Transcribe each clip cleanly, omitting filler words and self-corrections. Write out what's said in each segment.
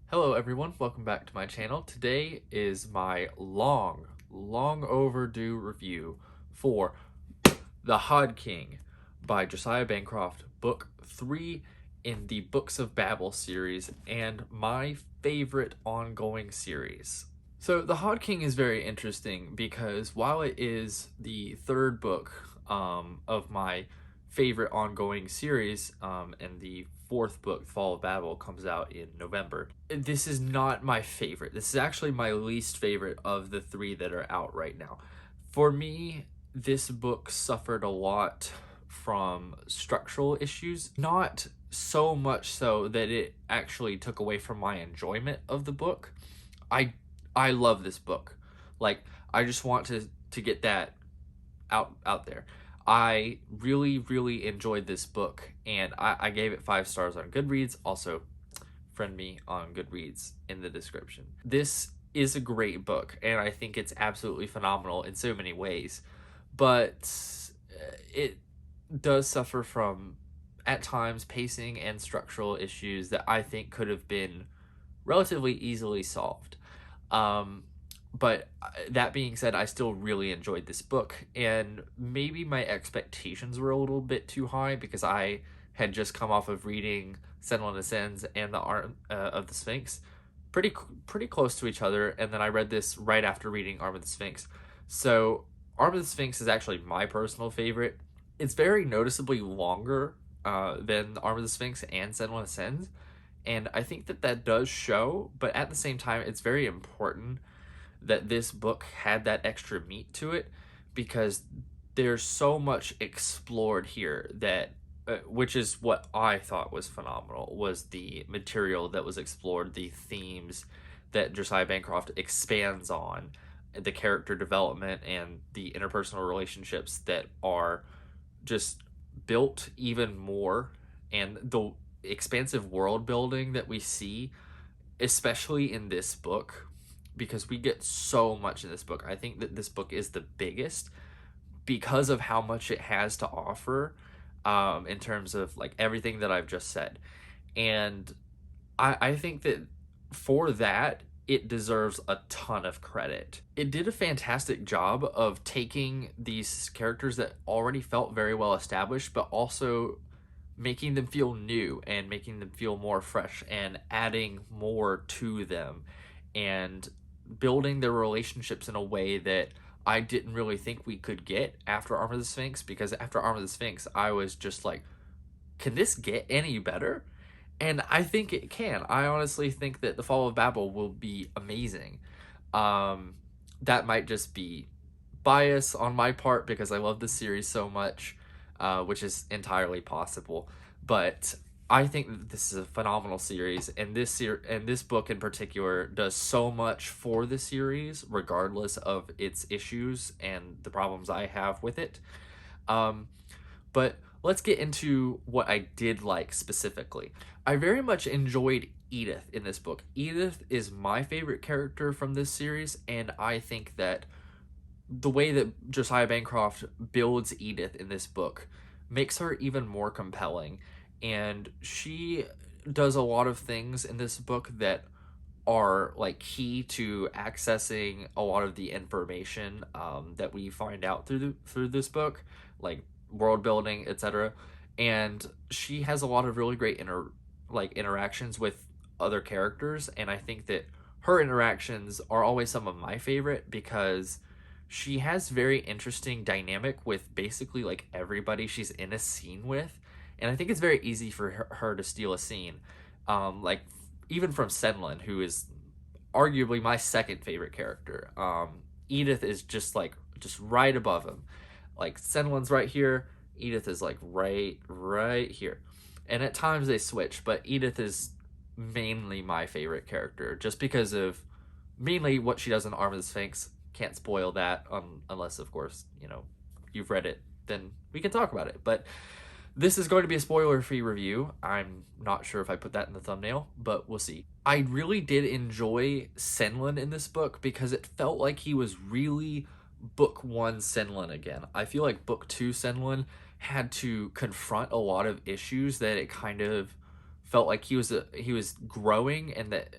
Hello everyone, welcome back to my channel. Today is my long overdue review for The Hod King by Josiah Bancroft, book 3 in the Books of Babel series, and my favorite ongoing series. So The Hod King is very interesting because while it is the third book of my favorite ongoing series, and the fourth book, Fall of Babel, comes out in November. This is not my favorite. This is actually my least favorite of the three that are out right now. For me, this book suffered a lot from structural issues, not so much so that it actually took away from my enjoyment of the book. I love this book. Like, I just want to get that out there. I really enjoyed this book, and I gave it 5 stars on Goodreads. Also, friend me on Goodreads in the description. This is a great book, and I think it's absolutely phenomenal in so many ways, but it does suffer from, at times, pacing and structural issues that I think could have been relatively easily solved. But that being said, I still really enjoyed this book, and maybe my expectations were a little bit too high because I had just come off of reading Senlin Ascends and the Art of the Sphinx, pretty close to each other, and then I read this right after reading Arm of the Sphinx. So Arm of the Sphinx is actually my personal favorite. It's very noticeably longer than Arm of the Sphinx and Senlin Ascends, and I think that does show, but at the same time, it's very important that this book had that extra meat to it, because there's so much explored here that which is what I thought was phenomenal, was the material that was explored, the themes that Josiah Bancroft expands on, the character development and the interpersonal relationships that are just built even more, and the expansive world building that we see, especially in this book, because we get so much in this book. I think that this book is the biggest because of how much it has to offer, in terms of like everything that I've just said. And I think that for that, it deserves a ton of credit. It did a fantastic job of taking these characters that already felt very well established, but also making them feel new and making them feel more fresh and adding more to them, and building their relationships in a way that I didn't really think we could get after Arm of the Sphinx, because after Arm of the Sphinx, I was just like, can this get any better? And I think it can. I honestly think that The Fall of Babel will be amazing. That might just be bias on my part because I love the series so much, which is entirely possible. But I think that this is a phenomenal series, and this book in particular does so much for the series, regardless of its issues and the problems I have with it. But let's get into what I did like specifically. I very much enjoyed Edith in this book. Edith is my favorite character from this series, and I think that the way that Josiah Bancroft builds Edith in this book makes her even more compelling, and she does a lot of things in this book that are like key to accessing a lot of the information that we find out through this book, like world building, etc. And she has a lot of really great interactions with other characters, and I think that her interactions are always some of my favorite because she has very interesting dynamic with basically like everybody she's in a scene with, and I think it's very easy for her to steal a scene, like even from Senlin, who is arguably my second favorite character. Edith is just right above him. Like, Senlin's right here, Edith is like right here, and at times they switch, but Edith is mainly my favorite character just because of mainly what she does in Arm of the Sphinx. Can't spoil that, unless of course you've read it, then we can talk about it. But this is going to be a spoiler-free review. I'm not sure if I put that in the thumbnail, but we'll see. I really did enjoy Senlin in this book because it felt like he was really book 1 Senlin again. I feel like book 2 Senlin had to confront a lot of issues that it kind of felt like he was growing, and that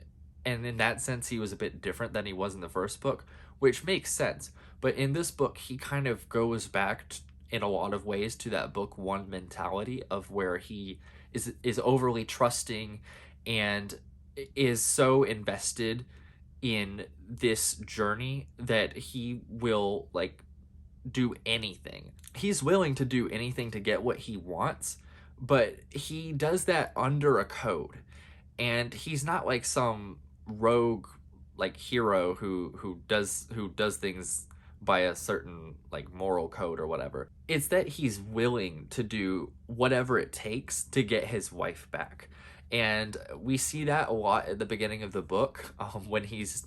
and in that sense he was a bit different than he was in the first book, which makes sense. But in this book he kind of goes back in a lot of ways to that book one mentality of where he is overly trusting and is so invested in this journey that he will like do anything. He's willing to do anything to get what he wants, but he does that under a code. And he's not like some rogue like hero who does things by a certain like moral code or whatever. It's that he's willing to do whatever it takes to get his wife back. And we see that a lot at the beginning of the book, when he's,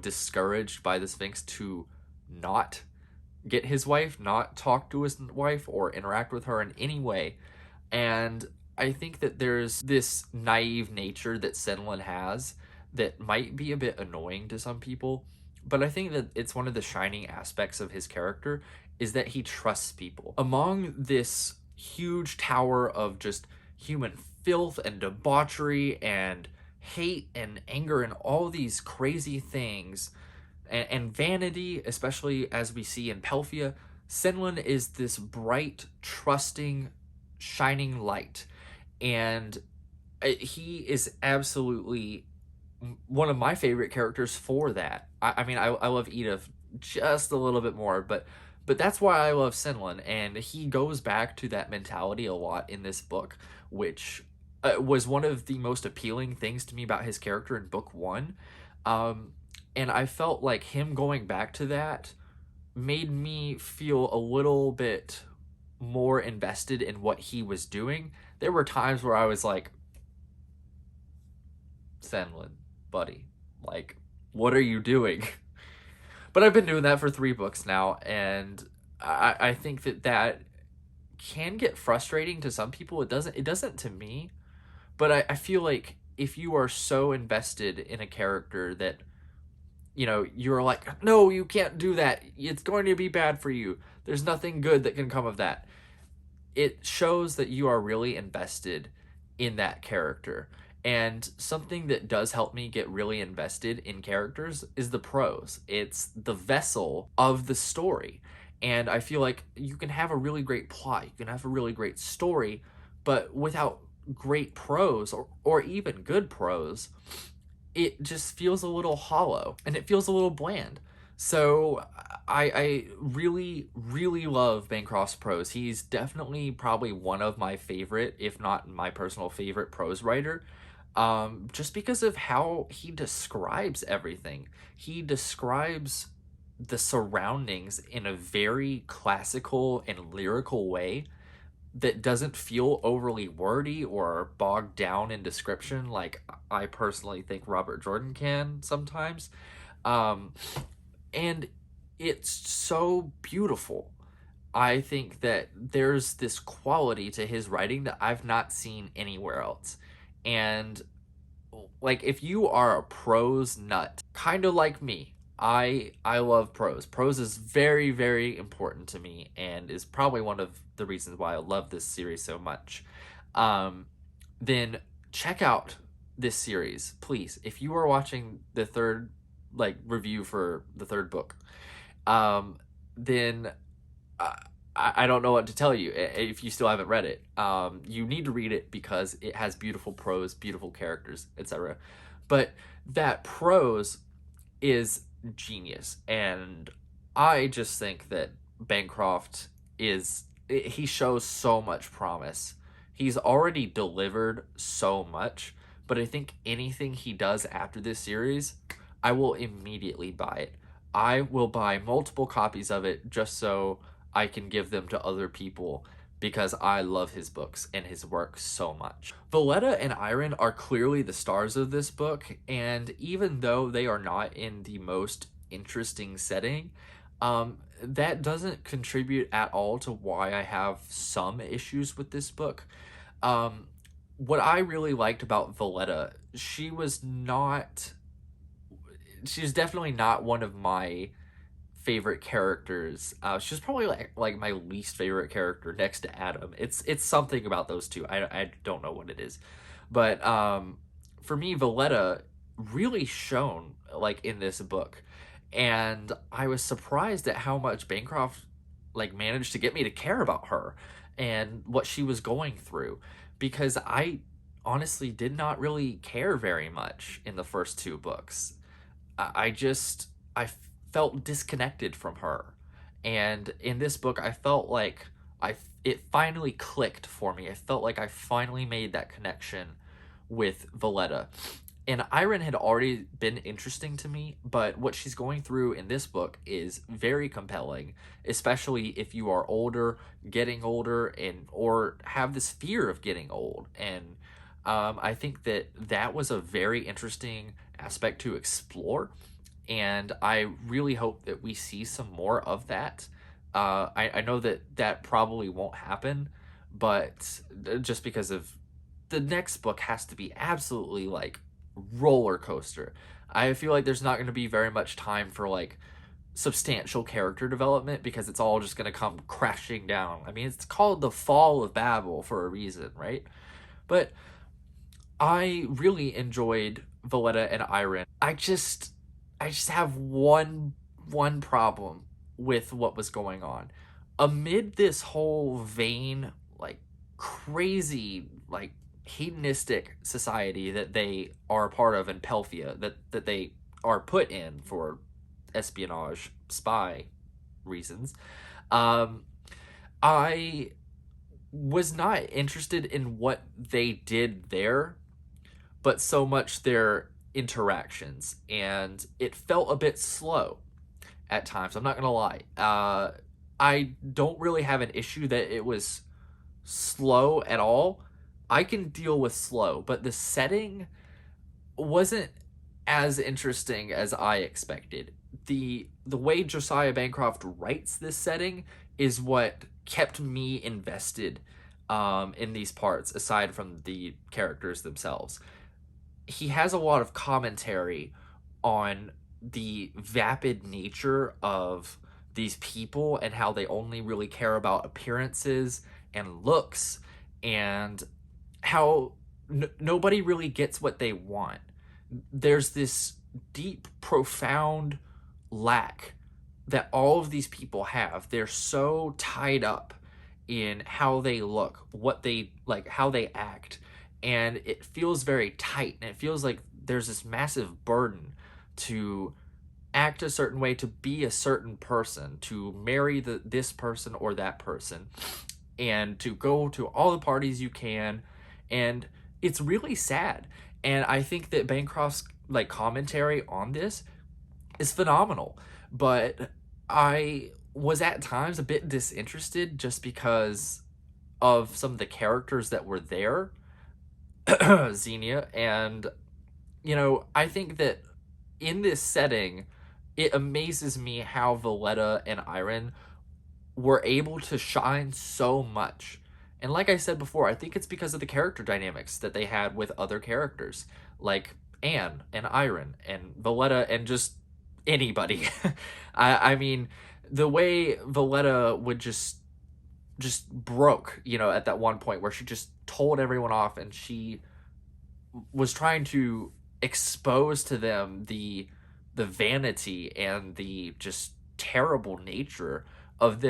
discouraged by the Sphinx to not get his wife, not talk to his wife or interact with her in any way. And I think that there's this naive nature that Senlin has that might be a bit annoying to some people, but I think that it's one of the shining aspects of his character is that he trusts people. Among this huge tower of just human filth and debauchery and hate and anger and all these crazy things and vanity, especially as we see in Pelphia, Senlin is this bright, trusting, shining light. And he is absolutely one of my favorite characters for that. I mean, I love Edith just a little bit more, but that's why I love Senlin, and he goes back to that mentality a lot in this book, which was one of the most appealing things to me about his character in book one. And I felt like him going back to that made me feel a little bit more invested in what he was doing. There were times where I was like, Senlin, buddy, like, what are you doing? But I've been doing that for 3 books now, and I think that can get frustrating to some people. It doesn't to me, but I feel like if you are so invested in a character that, you're like, no, you can't do that. It's going to be bad for you. There's nothing good that can come of that. It shows that you are really invested in that character. And something that does help me get really invested in characters is the prose. It's the vessel of the story. And I feel like you can have a really great plot, you can have a really great story, but without great prose or even good prose, it just feels a little hollow and it feels a little bland. So I really, really love Bancroft's prose. He's definitely probably one of my favorite, if not my personal favorite prose writer, just because of how he describes everything. He describes the surroundings in a very classical and lyrical way that doesn't feel overly wordy or bogged down in description like I personally think Robert Jordan can sometimes. And it's so beautiful. I think that there's this quality to his writing that I've not seen anywhere else. And like, if you are a prose nut, kind of like me, I love prose. Prose is very, very important to me and is probably one of the reasons why I love this series so much. Then check out this series, please. If you are watching the third review for the third book, then I don't know what to tell you if you still haven't read it. You need to read it because it has beautiful prose, beautiful characters, etc. But that prose is genius, and I just think that Bancroft he shows so much promise. He's already delivered so much, but I think anything he does after this series, I will immediately buy it. I will buy multiple copies of it just so I can give them to other people because I love his books and his work so much. Valletta and Iron are clearly the stars of this book, and even though they are not in the most interesting setting, that doesn't contribute at all to why I have some issues with this book. What I really liked about Valletta, she was definitely not one of my favorite characters. She's probably like my least favorite character next to Adam. It's something about those two. I don't know what it is, but for me, Valletta really shown like in this book. And I was surprised at how much Bancroft like managed to get me to care about her and what she was going through, because I honestly did not really care very much in the first two books. I just I felt disconnected from her, and in this book I felt like I it finally clicked for me. I felt like I finally made that connection with Valletta. And Irene had already been interesting to me, but what she's going through in this book is very compelling, especially if you are older, getting older, and or have this fear of getting old. And I think that that was a very interesting aspect to explore, and I really hope that we see some more of that. I know that that probably won't happen, but just because of the next book has to be absolutely like roller coaster. I feel like there's not going to be very much time for like substantial character development because it's all just going to come crashing down. I mean, it's called the Fall of Babel for a reason, right? But I really enjoyed Valletta and Irene. I just have one problem with what was going on. Amid this whole vain, like crazy, like hedonistic society that they are a part of in Pelphia, that they are put in for espionage, spy reasons, um, I was not interested in what they did there, but so much their interactions, and it felt a bit slow at times. I'm not gonna lie. I don't really have an issue that it was slow at all. I can deal with slow, but the setting wasn't as interesting as I expected. The way Josiah Bancroft writes this setting is what kept me invested in these parts, aside from the characters themselves. He has a lot of commentary on the vapid nature of these people and how they only really care about appearances and looks, and how nobody really gets what they want. There's this deep, profound lack that all of these people have. They're so tied up in how they look, what they like, how they act, and it feels very tight, and it feels like there's this massive burden to act a certain way, to be a certain person, to marry this person or that person, and to go to all the parties you can. And it's really sad, and I think that Bancroft's like commentary on this is phenomenal. But I was at times a bit disinterested just because of some of the characters that were there. Xenia, and I think that in this setting, it amazes me how Valletta and Irene were able to shine so much. And like I said before, I think it's because of the character dynamics that they had with other characters, like Anne and Irene and Valletta and just anybody. I mean, the way Valletta would just broke, at that one point where she just told everyone off, and she was trying to expose to them the vanity and the just terrible nature of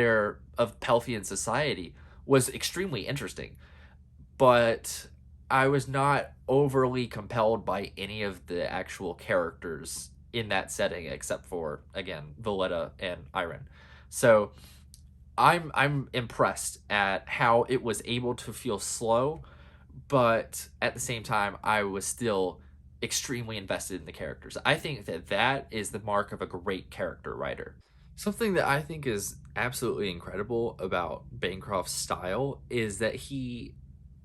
Pelthian society, was extremely interesting. But I was not overly compelled by any of the actual characters in that setting, except for, again, Valletta and Irene. So I'm impressed at how it was able to feel slow, but at the same time I was still extremely invested in the characters. I think that that is the mark of a great character writer. Something that I think is absolutely incredible about Bancroft's style is that he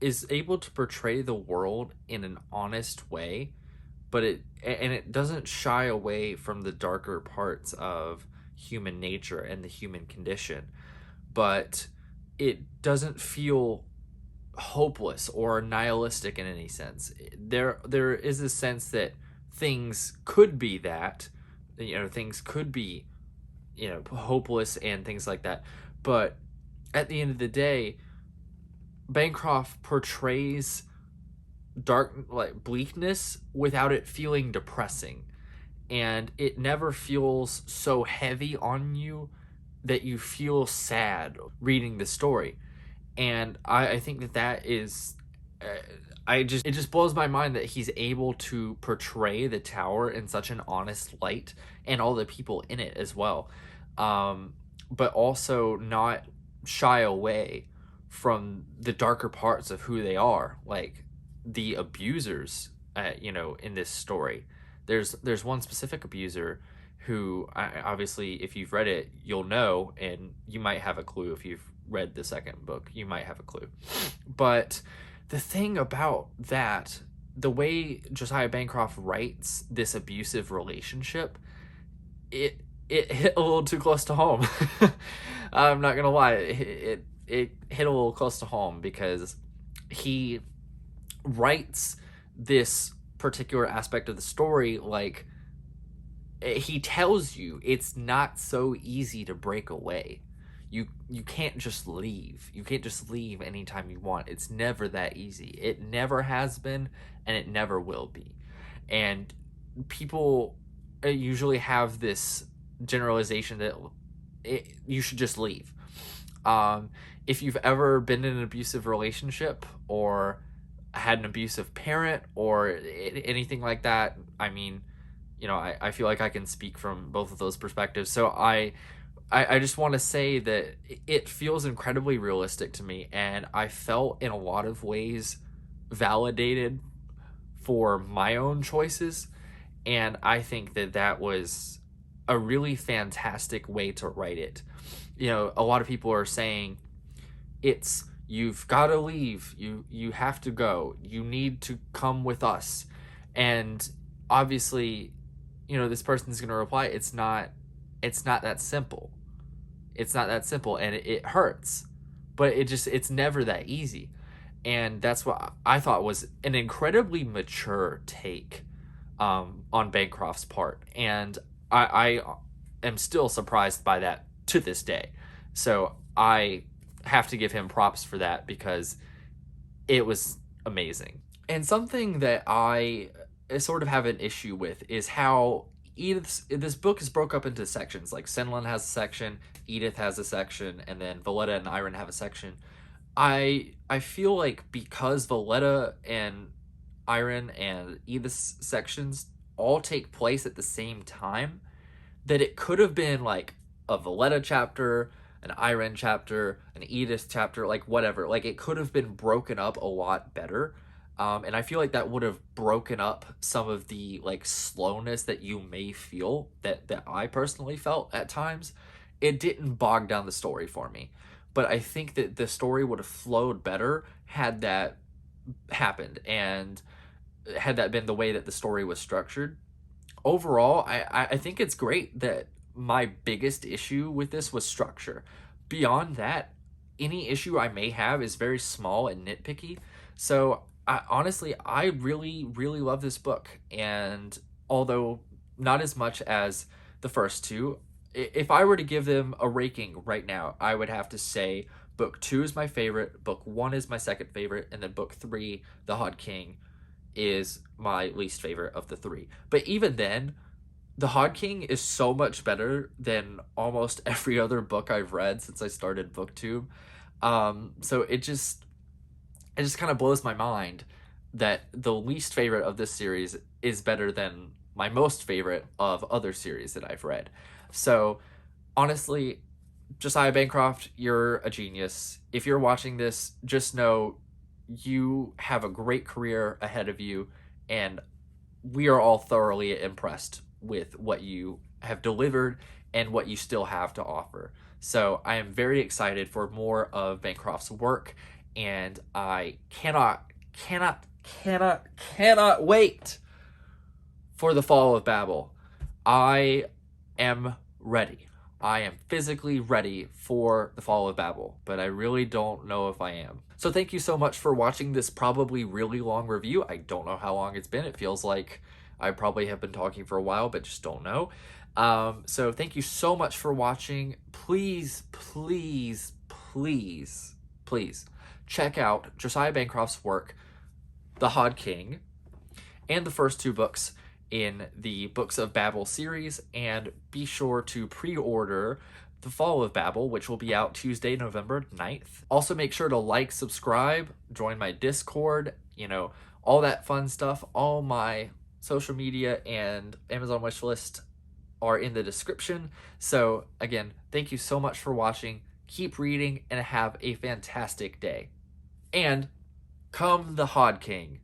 is able to portray the world in an honest way, but it doesn't shy away from the darker parts of human nature and the human condition, but it doesn't feel hopeless or nihilistic in any sense. There is a sense that things could be that, things could be, hopeless and things like that. But at the end of the day, Bancroft portrays dark, like bleakness, without it feeling depressing. And it never feels so heavy on you that you feel sad reading the story. And I think that is, uh, it just blows my mind that he's able to portray the tower in such an honest light, and all the people in it as well, but also not shy away from the darker parts of who they are, like the abusers. In this story, there's one specific abuser who, obviously, if you've read it, you'll know, and you might have a clue. If you've read the second book, you might have a clue. But the thing about that, the way Josiah Bancroft writes this abusive relationship, it hit a little too close to home. I'm not gonna lie, it hit a little close to home, because he writes this particular aspect of the story like, he tells you it's not so easy to break away. You can't just leave. You can't just leave anytime you want. It's never that easy. It never has been, and it never will be. And people usually have this generalization that you should just leave. If you've ever been in an abusive relationship, or had an abusive parent, or anything like that, I mean, I feel like I can speak from both of those perspectives. So I just want to say that it feels incredibly realistic to me, and I felt in a lot of ways validated for my own choices. And I think that was a really fantastic way to write it. A lot of people are saying you've got to leave, you have to go, you need to come with us. And obviously, this person's going to reply, it's not that simple. It's not that simple, and it hurts, but it's never that easy. And that's what I thought was an incredibly mature take on Bancroft's part. And I am still surprised by that to this day. So I have to give him props for that, because it was amazing. And something that I sort of have an issue with is how this book is broke up into sections. Like, Senlin has a section, Edith has a section, and then Valletta and Iron have a section. I feel like because Valletta and Iron and Edith's sections all take place at the same time, that it could have been like a Valletta chapter, an Iron chapter, an Edith chapter, like whatever. Like, it could have been broken up a lot better. And I feel like that would have broken up some of the like slowness that you may feel, that I personally felt at times. It didn't bog down the story for me, but I think that the story would have flowed better had that happened, and had that been the way that the story was structured. Overall, I think it's great. That my biggest issue with this was structure. Beyond that, any issue I may have is very small and nitpicky. So honestly, I really, really love this book. And although not as much as the first two, if I were to give them a ranking right now, I would have to say book 2 is my favorite, book 1 is my second favorite, and then book 3, The Hod King, is my least favorite of the 3. But even then, The Hod King is so much better than almost every other book I've read since I started BookTube. So it just kind of blows my mind that the least favorite of this series is better than my most favorite of other series that I've read. So honestly, Josiah Bancroft, you're a genius. If you're watching this, just know you have a great career ahead of you, and we are all thoroughly impressed with what you have delivered and what you still have to offer. So I am very excited for more of Bancroft's work, and I cannot wait for the Fall of Babel. I am ready. I am physically ready for the Fall of Babel, but I really don't know if I am. So thank you so much for watching this probably really long review. I don't know how long it's been. It feels like I probably have been talking for a while, but just don't know. So thank you so much for watching. Please, please, please, please check out Josiah Bancroft's work, The Hod King, and the first two books in the Books of Babel series, and be sure to pre-order the Fall of Babel, which will be out Tuesday, November 9th. Also, make sure to like, subscribe, join my Discord, all that fun stuff. All my social media and Amazon wishlist are in the description. So again, thank you so much for watching. Keep reading and have a fantastic day. And come the Hod King.